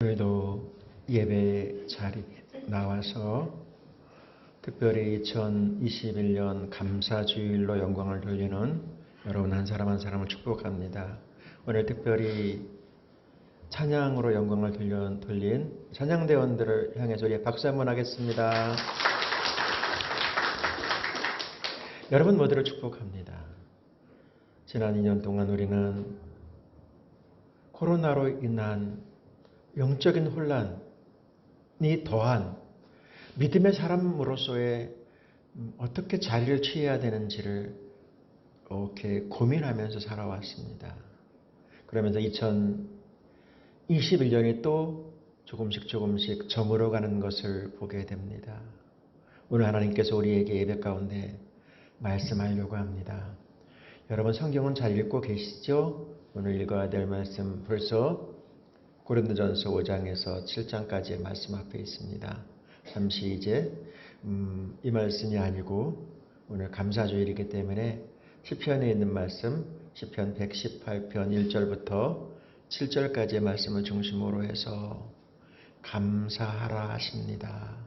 오늘도 예배 자리에 나와서 특별히 2021년 감사주일로 영광을 돌리는 여러분 한 사람 한 사람을 축복합니다. 오늘 특별히 찬양으로 영광을 돌린 찬양대원들을 향해서 우리 박수 한번 하겠습니다. 여러분 모두를 축복합니다. 지난 2년 동안 우리는 코로나로 인한 영적인 혼란이 더한 믿음의 사람으로서의 어떻게 자리를 취해야 되는지를 이렇게 고민하면서 살아왔습니다. 그러면서 2021년이 또 조금씩 저물어가는 것을 보게 됩니다. 오늘 하나님께서 우리에게 예배 가운데 말씀하려고 합니다. 여러분 성경은 잘 읽고 계시죠? 오늘 읽어야 될 말씀 벌써 고린도전서 5장에서 7장까지의 말씀 앞에 있습니다. 잠시 이제 이 말씀이 아니고 오늘 감사주일이기 때문에 시편에 있는 말씀 시편 118편 1절부터 7절까지의 말씀을 중심으로 해서 감사하라 하십니다.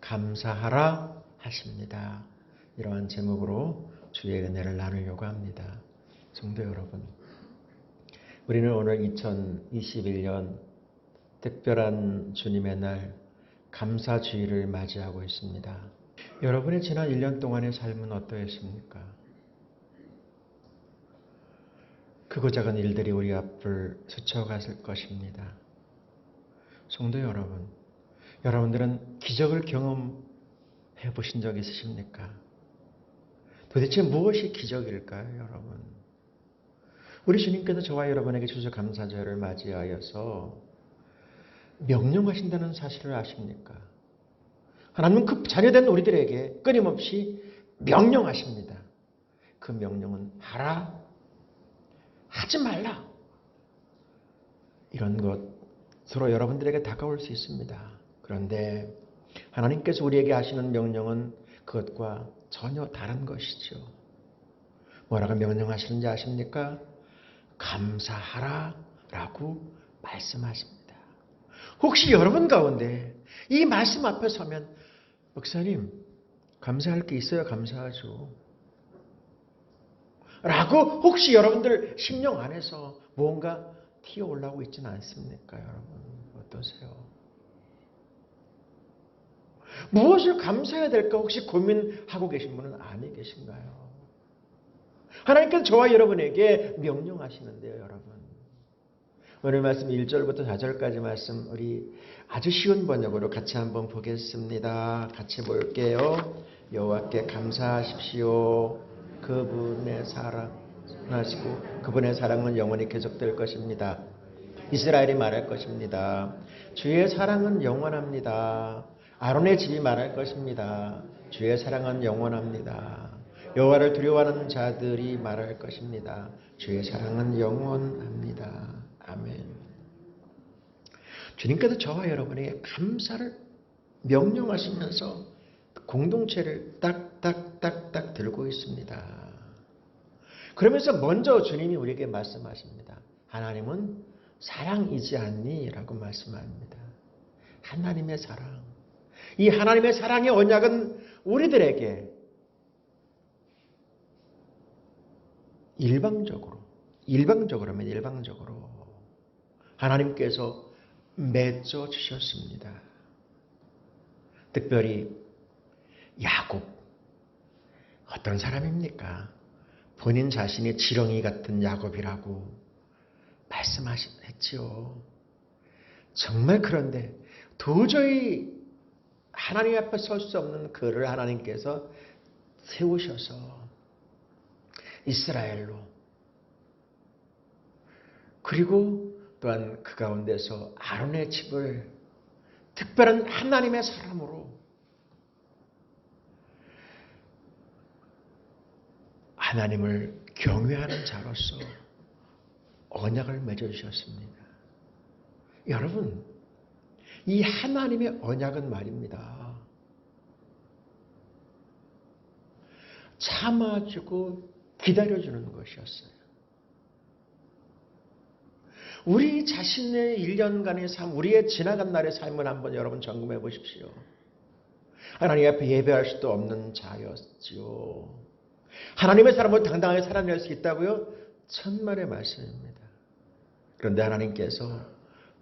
감사하라 하십니다. 이러한 제목으로 주의 은혜를 나누려고 합니다. 성도 여러분, 우리는 오늘 2021년 특별한 주님의 날 감사주일을 맞이하고 있습니다. 여러분의 지난 1년 동안의 삶은 어떠했습니까? 크고 작은 일들이 우리 앞을 스쳐갔을 것입니다. 성도 여러분, 여러분들은 기적을 경험해 보신 적 있으십니까? 도대체 무엇이 기적일까요, 여러분? 우리 주님께서 저와 여러분에게 주셔서 감사절을 맞이하여서 명령하신다는 사실을 아십니까? 하나님은 그 자녀된 우리들에게 끊임없이 명령하십니다. 그 명령은 하라, 하지 말라. 이런 것으로 여러분들에게 다가올 수 있습니다. 그런데 하나님께서 우리에게 하시는 명령은 그것과 전혀 다른 것이죠. 뭐라고 명령하시는지 아십니까? 감사하라 라고 말씀하십니다. 혹시 여러분 가운데 이 말씀 앞에 서면 목사님 감사할 게 있어야 감사하죠 라고 혹시 여러분들 심령 안에서 뭔가 튀어 올라오고 있지는 않습니까? 여러분 어떠세요? 무엇을 감사해야 될까 혹시 고민하고 계신 분은 아니 계신가요? 하나님께서 저와 여러분에게 명령하시는데요, 여러분. 오늘 말씀 1절부터 4절까지 말씀 우리 아주 쉬운 번역으로 같이 한번 보겠습니다. 같이 볼게요. 여호와께 감사하십시오. 그분의 사랑하시고 그분의 사랑은 영원히 계속될 것입니다. 이스라엘이 말할 것입니다. 주의 사랑은 영원합니다. 아론의 집이 말할 것입니다. 주의 사랑은 영원합니다. 여호와를 두려워하는 자들이 말할 것입니다. 주의 사랑은 영원합니다. 아멘. 주님께서 저와 여러분에게 감사를 명령하시면서 공동체를 딱딱딱딱 들고 있습니다. 그러면서 먼저 주님이 우리에게 말씀하십니다. 하나님은 사랑이지 않니? 라고 말씀합니다. 하나님의 사랑. 이 하나님의 사랑의 언약은 우리들에게 일방적으로 하나님께서 맺어 주셨습니다. 특별히 야곱 어떤 사람입니까? 본인 자신이 지렁이 같은 야곱이라고 말씀했지요. 정말 그런데 도저히 하나님 앞에 설 수 없는 그를 하나님께서 세우셔서 이스라엘로 그리고 또한 그 가운데서 아론의 집을 특별한 하나님의 사람으로 하나님을 경외하는 자로서 언약을 맺어주셨습니다. 여러분 이 하나님의 언약은 말입니다. 참아주고 기다려주는 것이었어요. 우리 자신의 1년간의 삶, 우리의 지나간 날의 삶을 한번 여러분 점검해 보십시오. 하나님 앞에 예배할 수도 없는 자였지요. 하나님의 사람을 당당하게 살아낼 수 있다고요? 천만의 말씀입니다. 그런데 하나님께서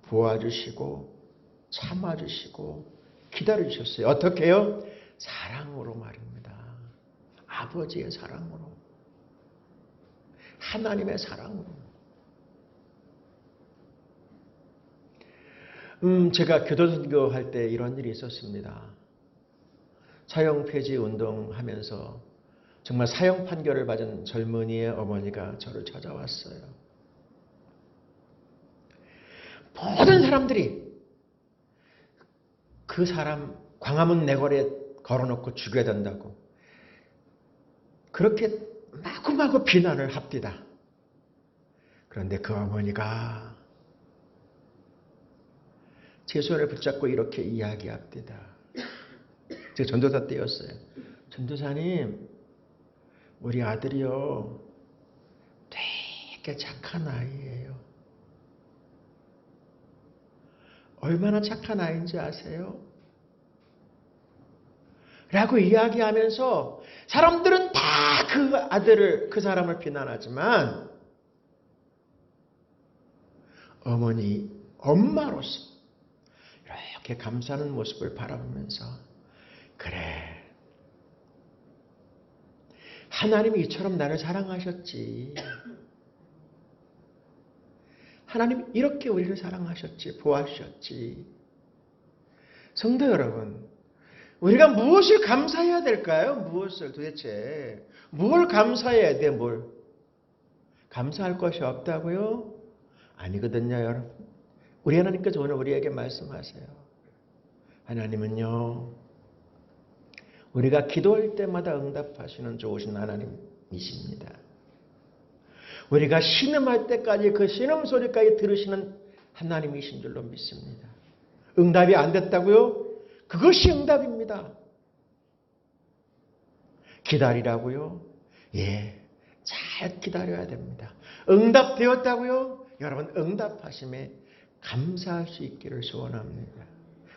도와주시고 참아주시고 기다려주셨어요. 어떻게 해요? 사랑으로 말입니다. 아버지의 사랑으로. 하나님의 사랑으로. 제가 교도선교 할 때 이런 일이 있었습니다. 사형 폐지 운동하면서 정말 사형 판결을 받은 젊은이의 어머니가 저를 찾아왔어요. 모든 사람들이 그 사람 광화문 내거리에 걸어놓고 죽여야 된다고 그렇게 마구마구 비난을 합디다. 그런데 그 어머니가 제 손을 붙잡고 이렇게 이야기합니다. 제가 전도사 때였어요. 전도사님, 우리 아들이요 되게 착한 아이예요. 얼마나 착한 아이인지 아세요? 라고 이야기하면서 사람들은 다 그 아들을, 그 사람을 비난하지만 엄마로서 이렇게 감사하는 모습을 바라보면서 그래, 하나님이 이처럼 나를 사랑하셨지. 하나님이 이렇게 우리를 사랑하셨지, 보아주셨지. 성도 여러분, 우리가 무엇을 감사해야 될까요? 무엇을 도대체? 뭘 감사해야 돼, 뭘? 감사할 것이 없다고요? 아니거든요, 여러분. 우리 하나님께서 오늘 우리에게 말씀하세요. 하나님은요, 우리가 기도할 때마다 응답하시는 좋으신 하나님이십니다. 우리가 신음할 때까지 그 신음소리까지 들으시는 하나님이신 줄로 믿습니다. 응답이 안 됐다고요? 그것이 응답입니다. 기다리라고요? 예, 잘 기다려야 됩니다. 응답되었다고요? 여러분, 응답하심에 감사할 수 있기를 소원합니다.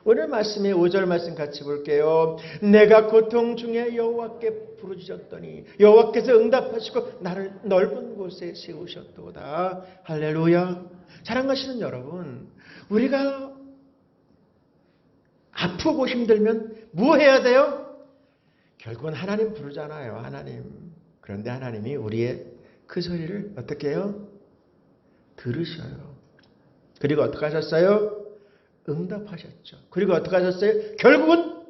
오늘 말씀에 5절 말씀 같이 볼게요. 내가 고통 중에 여호와께 부르짖었더니 여호와께서 응답하시고 나를 넓은 곳에 세우셨도다. 할렐루야. 사랑하시는 여러분, 우리가 아프고 힘들면 뭐 해야 돼요? 결국은 하나님 부르잖아요. 하나님. 그런데 하나님이 우리의 그 소리를 어떻게 해요? 들으셔요. 그리고 어떻게 하셨어요? 응답하셨죠. 그리고 어떻게 하셨어요? 결국은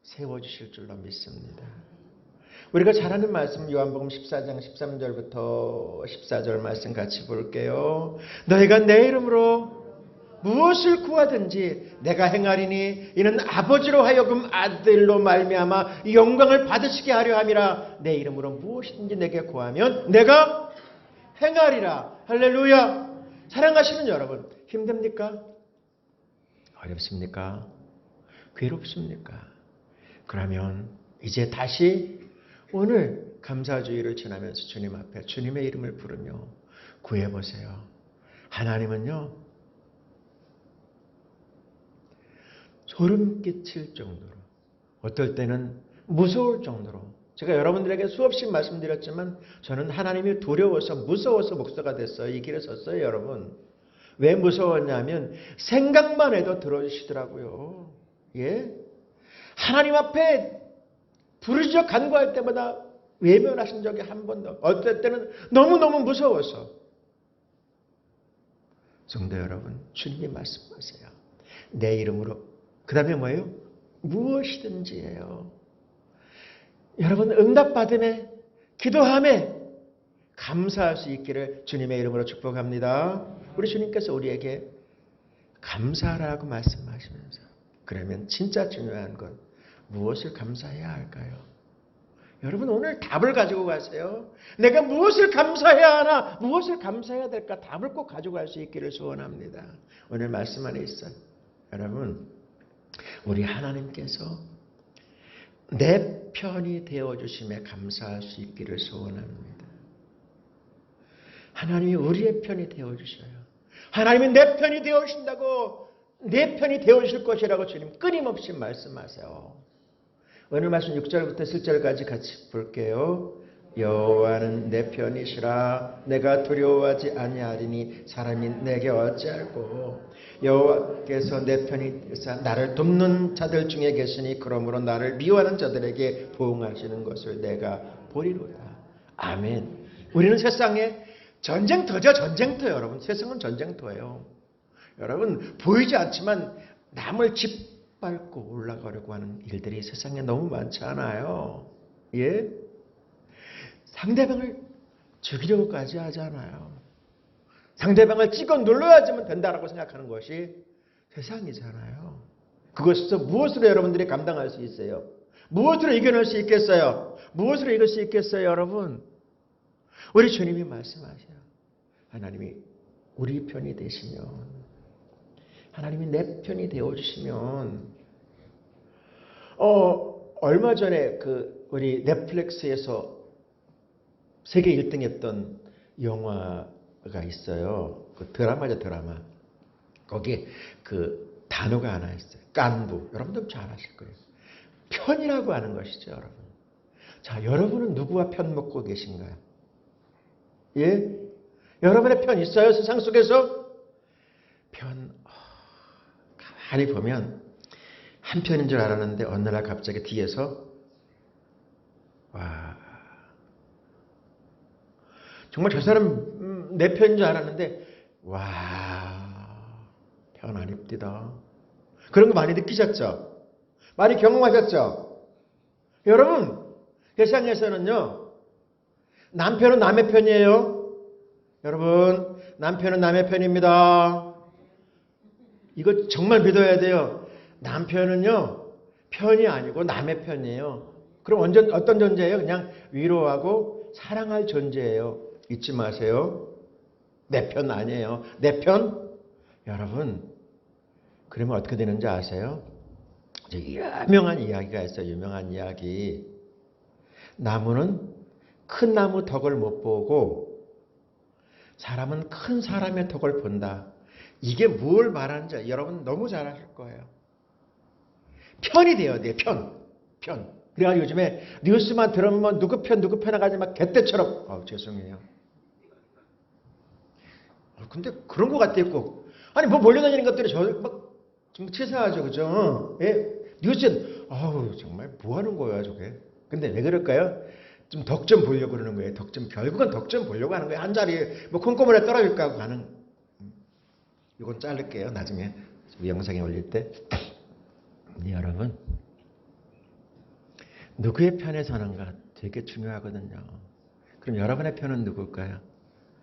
세워주실 줄로 믿습니다. 우리가 잘 아는 말씀 요한복음 14장 13절부터 14절 말씀 같이 볼게요. 너희가 내 이름으로 무엇을 구하든지 내가 행하리니 이는 아버지로 하여금 아들로 말미암아 영광을 받으시게 하려 함이라. 내 이름으로 무엇이든지 내게 구하면 내가 행하리라. 할렐루야. 사랑하시는 여러분, 힘듭니까? 어렵습니까? 괴롭습니까? 그러면 이제 다시 오늘 감사주의를 지나면서 주님 앞에 주님의 이름을 부르며 구해보세요. 하나님은요, 소름 끼칠 정도로, 어떨 때는 무서울 정도로, 제가 여러분들에게 수없이 말씀드렸지만 저는 하나님이 두려워서 무서워서 목사가 됐어요. 이 길에 섰어요, 여러분. 왜 무서웠냐면 생각만 해도 들어주시더라고요. 예? 하나님 앞에 부르짖어 간구할 때마다 외면하신 적이 한 번도, 어떨 때는 너무너무 무서워서. 성도 여러분, 주님이 말씀하세요. 내 이름으로. 그 다음에 뭐예요? 무엇이든지예요. 여러분, 응답받음에, 기도함에 감사할 수 있기를 주님의 이름으로 축복합니다. 우리 주님께서 우리에게 감사하라고 말씀하시면서, 그러면 진짜 중요한 건 무엇을 감사해야 할까요? 여러분, 오늘 답을 가지고 가세요. 내가 무엇을 감사해야 하나, 무엇을 감사해야 될까, 답을 꼭 가지고 갈 수 있기를 소원합니다. 오늘 말씀 안에 있어요. 여러분, 우리 하나님께서 내 편이 되어주심에 감사할 수 있기를 소원합니다. 하나님이 우리의 편이 되어주셔요. 하나님이 내 편이 되어주신다고, 내 편이 되어주실 것이라고 주님 끊임없이 말씀하세요. 오늘 말씀 6절부터 7절까지 같이 볼게요. 여호와는 내 편이시라. 내가 두려워하지 아니하리니 사람이 내게 어찌할꼬. 여호와께서 내 편이 되사 나를 돕는 자들 중에 계시니 그러므로 나를 미워하는 자들에게 보응하시는 것을 내가 보리로다. 아멘. 우리는 세상에 전쟁터죠. 전쟁터. 여러분, 세상은 전쟁터예요. 여러분, 보이지 않지만 남을 짓밟고 올라가려고 하는 일들이 세상에 너무 많지 않아요? 예? 상대방을 죽이려고까지 하잖아요. 상대방을 찍어 눌러야지만 된다라고 생각하는 것이 세상이잖아요. 그것에서 무엇으로 여러분들이 감당할 수 있어요? 무엇으로 이겨낼 수 있겠어요? 무엇으로 이길 수 있겠어요, 여러분? 우리 주님이 말씀하셔요. 하나님이 우리 편이 되시면, 하나님이 내 편이 되어주시면, 얼마 전에 우리 넷플릭스에서 세계 1등 했던 영화가 있어요. 그 드라마죠, 드라마. 거기에 그 단어가 하나 있어요. 깐부. 여러분들 잘 아실 거예요. 편이라고 하는 것이죠, 여러분. 자, 여러분은 누구와 편 먹고 계신가요? 예? 여러분의 편 있어요? 세상 속에서? 가만히 보면 한 편인 줄 알았는데 어느 날 갑자기 뒤에서 와, 정말 저 사람 내 편인 줄 알았는데 와, 편 아닙니다. 그런 거 많이 느끼셨죠? 많이 경험하셨죠? 여러분, 세상에서는요, 남편은 남의 편이에요. 여러분, 남편은 남의 편입니다. 이거 정말 믿어야 돼요. 남편은요, 편이 아니고 남의 편이에요. 그럼 어떤 존재예요? 그냥 위로하고 사랑할 존재예요. 잊지 마세요. 내 편 아니에요. 내 편? 여러분, 그러면 어떻게 되는지 아세요? 유명한 이야기가 있어요. 유명한 이야기. 나무는 큰 나무 덕을 못 보고 사람은 큰 사람의 덕을 본다. 이게 뭘 말하는지 여러분 너무 잘 아실 거예요. 편이 돼야 돼요. 편. 그래가지고 요즘에 뉴스만 들으면 누구 편 하가지고 막 개떼처럼 죄송해요. 근데 그런 것 같아요. 꼭. 아니 뭐 몰려다니는 것들이 막 좀 치사하죠. 그죠? 예? 뉴스는 정말 뭐 하는 거야 저게. 근데 왜 그럴까요? 좀 덕 좀 보려고 그러는 거예요. 결국은 덕 좀 보려고 하는 거예요. 한 자리에 뭐 콩고물에 떨어질까 하고 가는. 이건 자를게요. 나중에 영상에 올릴 때. 여러분, 누구의 편에 서는가 되게 중요하거든요. 그럼 여러분의 편은 누굴까요?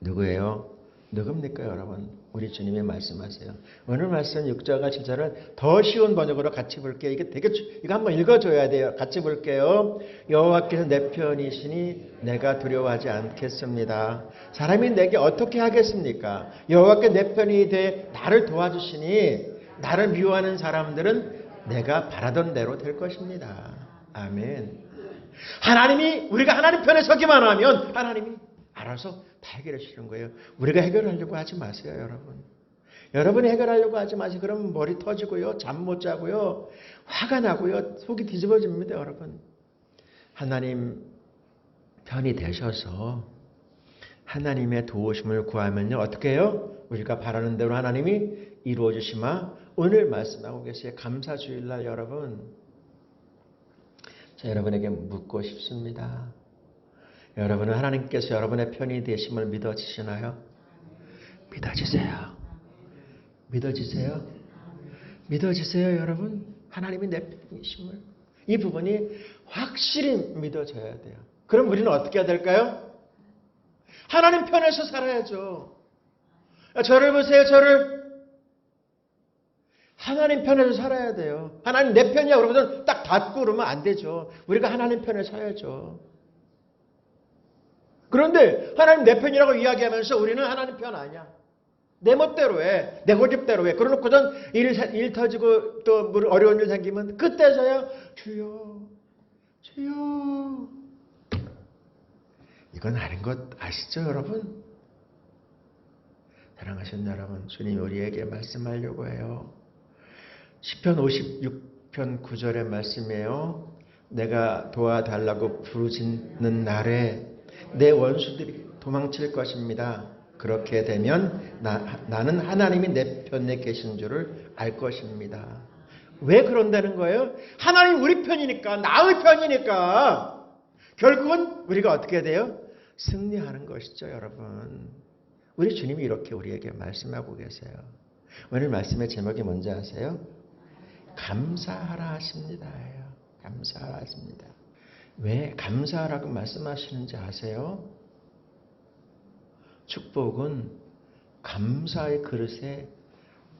누구예요? 누굽니까, 여러분? 우리 주님이 말씀하세요. 오늘 말씀 6절과 7절을 더 쉬운 번역으로 같이 볼게요. 이거 한번 읽어줘야 돼요. 같이 볼게요. 여호와께서 내 편이시니 내가 두려워하지 않겠습니다. 사람이 내게 어떻게 하겠습니까? 여호와께 내 편이 돼 나를 도와주시니 나를 미워하는 사람들은 내가 바라던 대로 될 것입니다. 아멘. 우리가 하나님 편에 서기만 하면 하나님이 알아서 다 해결해 주시는 거예요. 우리가 해결하려고 하지 마세요, 여러분. 여러분이 해결하려고 하지 마세요. 그러면 머리 터지고요. 잠 못 자고요. 화가 나고요. 속이 뒤집어집니다, 여러분. 하나님 편이 되셔서 하나님의 도우심을 구하면요. 어떻게 해요? 우리가 바라는 대로 하나님이 이루어 주시마 오늘 말씀하고 계세요. 감사주일날 여러분. 자, 여러분에게 묻고 싶습니다. 여러분은 하나님께서 여러분의 편이 되심을 믿어지시나요? 믿어지세요. 믿어지세요? 믿어지세요, 여러분? 하나님이 내 편이심을. 이 부분이 확실히 믿어져야 돼요. 그럼 우리는 어떻게 해야 될까요? 하나님 편에서 살아야죠. 저를 보세요, 저를. 하나님 편에서 살아야 돼요. 하나님 내 편이야 그러면 딱 닫고 그러면 안 되죠. 우리가 하나님 편에 서야죠. 그런데 하나님 내 편이라고 이야기하면서 우리는 하나님 편 아니야. 내 멋대로 해. 내 고집대로 해. 그러놓고선 일 터지고 또 어려운 일 생기면 그때서야 주여. 이건 아닌 것 아시죠, 여러분? 사랑하신 여러분, 주님이 우리에게 말씀하려고 해요. 시편 56편 9절의 말씀이에요. 내가 도와달라고 부르짖는 날에 내 원수들이 도망칠 것입니다. 그렇게 되면 나는 하나님이 내 편에 계신 줄을 알 것입니다. 왜 그런다는 거예요? 하나님 우리 편이니까, 나의 편이니까 결국은 우리가 어떻게 돼요? 승리하는 것이죠, 여러분. 우리 주님이 이렇게 우리에게 말씀하고 계세요. 오늘 말씀의 제목이 뭔지 아세요? 감사하라 하십니다. 감사하라 하십니다. 왜 감사하라고 말씀하시는지 아세요? 축복은 감사의 그릇에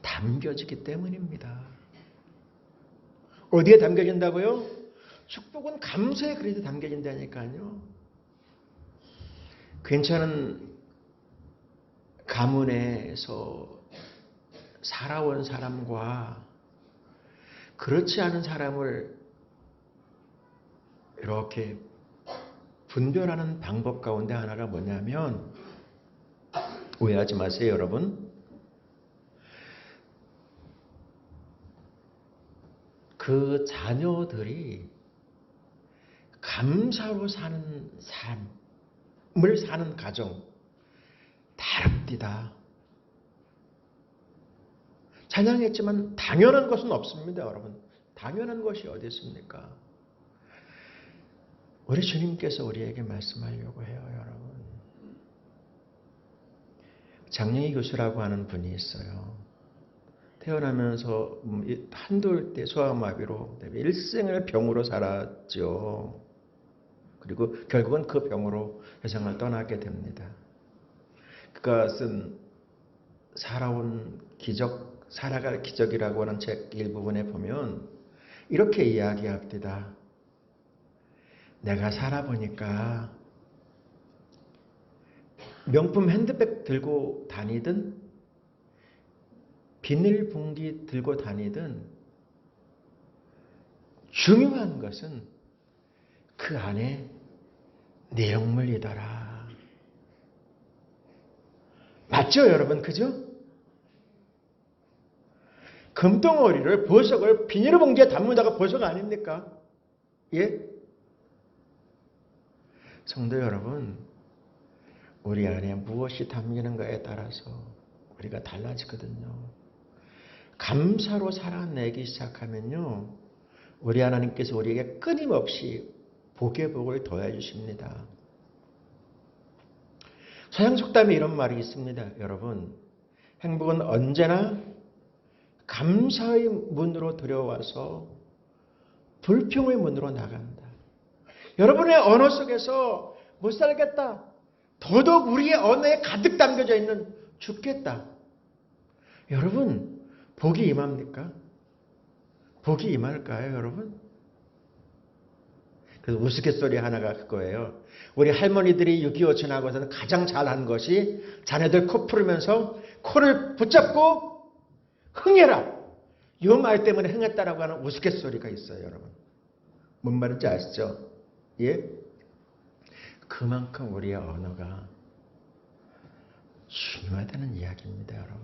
담겨지기 때문입니다. 어디에 담겨진다고요? 축복은 감사의 그릇에 담겨진다니까요. 괜찮은 가문에서 살아온 사람과 그렇지 않은 사람을 이렇게 분별하는 방법 가운데 하나가 뭐냐면, 오해하지 마세요, 여러분. 그 자녀들이 감사로 사는 삶을 사는 가정, 다릅디다. 찬양했지만 당연한 것은 없습니다, 여러분. 당연한 것이 어디 있습니까? 우리 주님께서 우리에게 말씀하려고 해요, 여러분. 장영희 교수라고 하는 분이 있어요. 태어나면서 한돌 때 소아마비로 일생을 병으로 살았죠. 그리고 결국은 그 병으로 세상을 떠나게 됩니다. 그가 쓴 살아온 기적, 살아갈 기적이라고 하는 책 일부분에 보면 이렇게 이야기합니다. 내가 살아보니까 명품 핸드백 들고 다니든 비닐봉지 들고 다니든 중요한 것은 그 안에 내용물이더라. 맞죠, 여러분? 그죠? 금덩어리를, 보석을 비닐봉지에 담는다가 보석 아닙니까? 예? 성도 여러분, 우리 안에 무엇이 담기는가에 따라서 우리가 달라지거든요. 감사로 살아내기 시작하면요, 우리 하나님께서 우리에게 끊임없이 복의 복을 더해 주십니다. 서양 속담에 이런 말이 있습니다, 여러분. 행복은 언제나 감사의 문으로 들여와서 불평의 문으로 나간다. 여러분의 언어 속에서 못 살겠다. 더더욱 우리의 언어에 가득 담겨져 있는 죽겠다. 여러분, 복이 임합니까? 복이 임할까요, 여러분? 그래서 우스갯소리 하나가 그거예요. 우리 할머니들이 6.25 지나고서는 가장 잘한 것이 자네들 코 풀으면서 코를 붙잡고 흥해라. 이 말 때문에 흥했다라고 하는 우스갯소리가 있어요, 여러분. 뭔 말인지 아시죠? 예? 그만큼 우리의 언어가 중요하다는 이야기입니다, 여러분.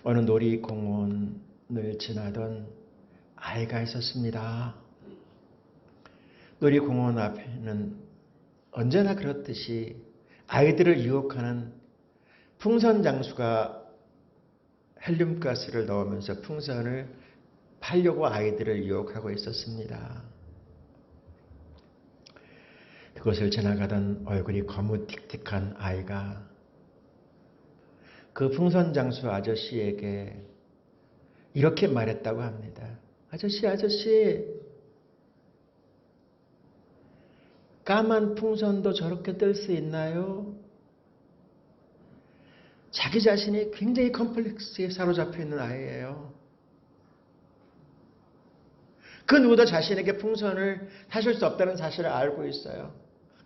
어느 놀이공원을 지나던 아이가 있었습니다. 놀이공원 앞에는 언제나 그렇듯이 아이들을 유혹하는 풍선 장수가 헬륨가스를 넣으면서 풍선을 팔려고 아이들을 유혹하고 있었습니다. 그것을 지나가던 얼굴이 거무틱틱한 아이가 그 풍선 장수 아저씨에게 이렇게 말했다고 합니다. 아저씨, 까만 풍선도 저렇게 뜰 수 있나요? 자기 자신이 굉장히 컴플렉스에 사로잡혀 있는 아이예요. 그 누구도 자신에게 풍선을 사실 수 없다는 사실을 알고 있어요.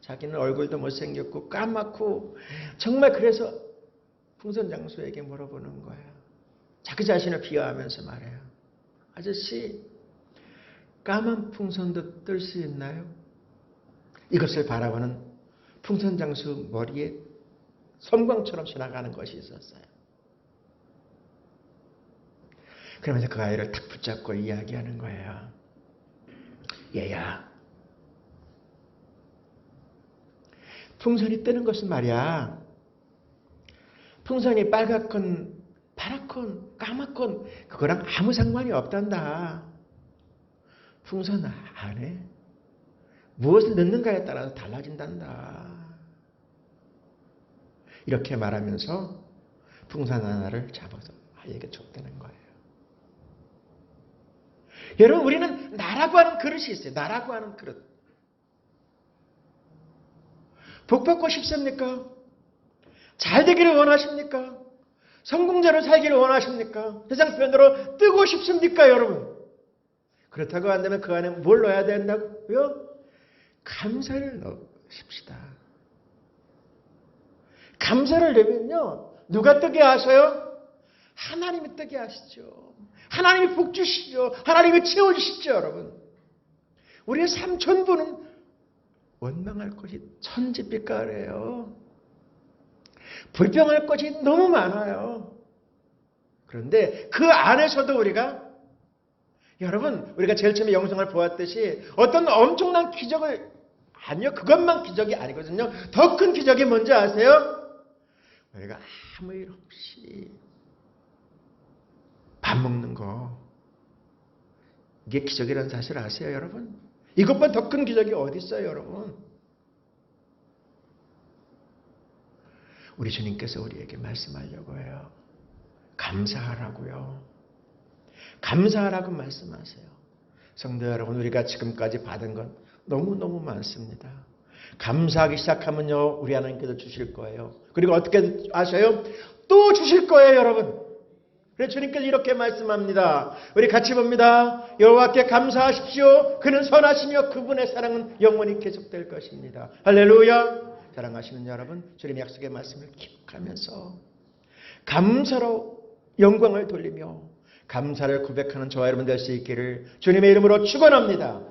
자기는 얼굴도 못생겼고 까맣고 정말 그래서 풍선 장수에게 물어보는 거예요. 자기 자신을 비하하면서 말해요. 아저씨, 까만 풍선도 뜰 수 있나요? 이것을 바라보는 풍선 장수 머리에 섬광처럼 지나가는 것이 있었어요. 그러면서 그 아이를 탁 붙잡고 이야기하는 거예요. 얘야, 풍선이 뜨는 것은 말이야, 풍선이 빨갛건 파랗건 까맣건 그거랑 아무 상관이 없단다. 풍선 안에 무엇을 넣는가에 따라서 달라진단다. 이렇게 말하면서 풍선 하나를 잡아서 아이에게 줬다는 거예요. 여러분, 우리는 나라고 하는 그릇이 있어요. 나라고 하는 그릇. 복 받고 싶습니까? 잘 되기를 원하십니까? 성공자로 살기를 원하십니까? 세상 편으로 뜨고 싶습니까, 여러분? 그렇다고 한다면 그 안에 뭘 넣어야 된다고요? 감사를 넣으십시다. 감사를 넣으면요, 누가 뜨게 하셔요? 하나님이 뜨게 하시죠. 하나님이 복 주시죠. 하나님이 채워주시죠, 여러분. 우리의 삶 전부는 원망할 것이 천지빛깔이에요. 불평할 것이 너무 많아요. 그런데 그 안에서도 여러분, 우리가 제일 처음에 영성을 보았듯이 어떤 엄청난 기적을, 아니요, 그것만 기적이 아니거든요. 더 큰 기적이 뭔지 아세요? 우리가 아무 일 없이 밥 먹는 거, 이게 기적이라는 사실 아세요, 여러분? 이것보다 더 큰 기적이 어디 있어요, 여러분? 우리 주님께서 우리에게 말씀하려고 해요. 감사하라고요. 감사하라고 말씀하세요. 성도 여러분, 우리가 지금까지 받은 건 너무너무 많습니다. 감사하기 시작하면요, 우리 하나님께서 주실 거예요. 그리고 어떻게 아셔요? 또 주실 거예요, 여러분. 그래서 주님께서 이렇게 말씀합니다. 우리 같이 봅니다. 여호와께 감사하십시오. 그는 선하시며 그분의 사랑은 영원히 계속될 것입니다. 할렐루야. 사랑하시는 여러분, 주님의 약속의 말씀을 기억하면서 감사로 영광을 돌리며 감사를 고백하는 저와 여러분 될 수 있기를 주님의 이름으로 축원합니다.